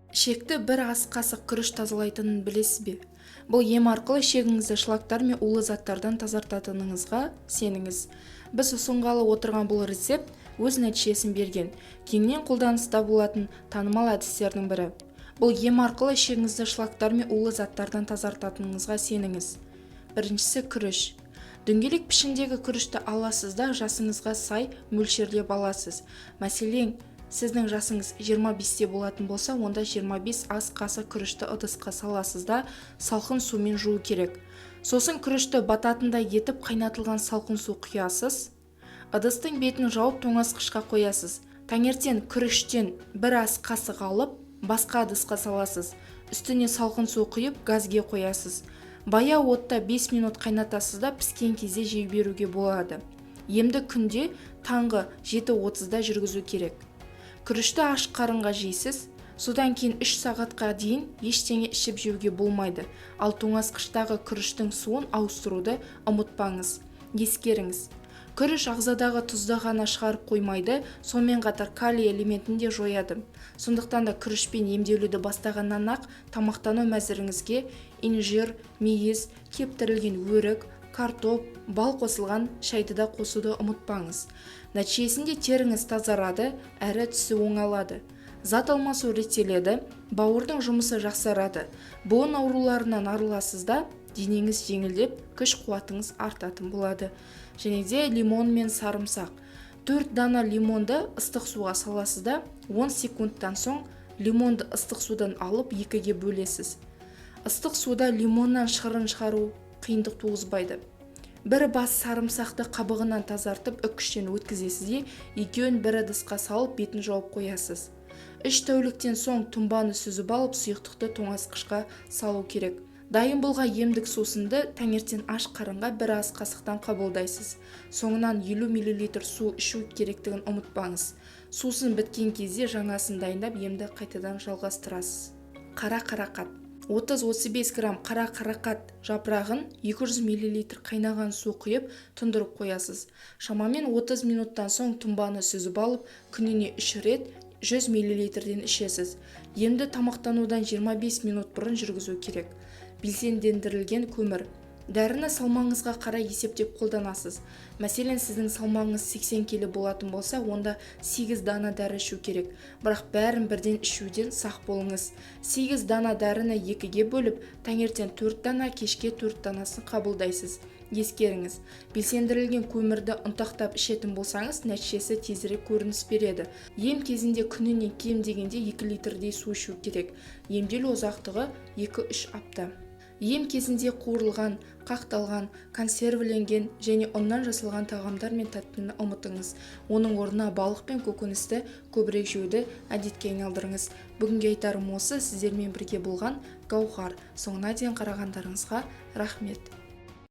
Ішекті бір ас қасық күріш тазалайтынын білесіз бе? Бұл ем арқылы ішегіңізді шлактар мен улы заттардан тазартатыныңызға сеніңіз. Біз ұсынғалы отырған бұл рецепт өз нәтижесін берген, кеңінен қолданыста болатын танымал әдістердің бірі. Бұл ем арқылы ішегіңізді шлактар мен улы заттардан тазартатыныңызға сеніңіз. Біріншісі күріш. Дөңгелек пішіндегі күрішті аласыз да жасыңызға сай мөлшерлеп аласыз. Мәселен, сіздің жасыңыз 25-те болатын болса, онда 25 ас қасық күрішті ыдысқа саласыз да салқын сумен жуу керек. Сосын күрішті бататындай етіп қайнатылған салқын су құясыз. Ыдыстың бетін жауып тоңазытқышқа қоясыз. Таңертең күріштен бір ас қасық алып, басқа ыдысқа саласыз. Үстіне салқын су құйып, газге қоясыз. Баяу отта 5 минут қайнатасыз да піскен кезде жей беруге болады. Емді күнде таңғы 7:30-да жүргізу керек. Күрішті аш қарынға жейсіз, содан кейін 3 сағатқа дейін ештеңе ішіп жеуге болмайды. Ал тоңазытқыштағы күріштің суын ауыстыруды ұмытпаңыз. Ескеріңіз, күріш ағзадағы тұзды ғана шығарып қоймайды, сонымен қатар калий элементін де жояды. Сондықтан да күрішпен емдеуді бастағаннан ақ тамақтану мәзіріңізге инжир, мейіз, кептірілген өрік, картоп, бал қосылған шайды да қосуды ұмытпаңыз. Нәтижесінде теріңіз тазарады, әрі түсі оңалады. Зат алмасу реттеледі, бауырдың жұмысы жақсарады. Буын ауруларынан арыласыз да, денеңіз жеңілдеп, күш-қуатыңыз артатын болады. Және де лимон мен сарымсақ. 4 дана лимонды ыстық суға саласыз да, 10 секундтан соң лимонды ыстық судан алып 2-ге бөлесіз. Ыстық суда лимоннан шырын шығару қиындық туғызбайды. Бір бас сарымсақты қабығынан тазартып үккіштен өткізесіз де, екеуін бір ыдысқа салып бетін жауып қоясыз. 3 тәуліктен соң тұнбаны сүзіп алып, сұйықтықты тоңазытқышқа салу керек. Дайын болған емдік сусынды таңертең аш қарынға бір ас қасықтан қабылдайсыз. Соңынан 50 мл су ішу керектігін ұмытпаңыз. Сусын біткен кезде жаңасын дайындап емді қайтадан жалғастырасыз. Қара қарақат. 30-35 грамм қара қарақат жапырағын 200 мл қайнаған су құйып тұндырып қоясыз. Шамамен 30 минуттан соң тұнбаны сүзіп алып, күніне 3 рет 100 мл-ден ішесіз. Емді тамақтанудан 25 минут бұрын жүргізу керек. Белсендендірілген көмір. Дәріні салмағыңызға қарай есептеп қолданасыз. Мәселен, сіздің салмағыңыз 80 келі болатын болса, онда 8 дана дәрі ішу керек. Бірақ бәрін бірден ішуден сақ болыңыз. 8 дана дәріні 2-ге бөліп, таңертең 4 дана, кешке 4 данасын қабылдайсыз. Ескеріңіз, белсендірілген көмірді ұнтақтап ішетін болсаңыз, нәтижесі тезірек көрініс береді. Ем кезінде күніне кем дегенде 2 литрдей су ішу керек. Емделу ұзақтығы 2-3 апта. Ем кезінде қуырылған, қақталған, консервіленген және ұннан жасалған тағамдар мен тәттіні ұмытыңыз. Оның орнына балық пен көкөністі көбірек жеуді әдетке айналдырыңыз. Бүгінге айтарым осы, сіздермен бірге болған Гаухар. Соңына дейін қарағандарыңызға рахмет.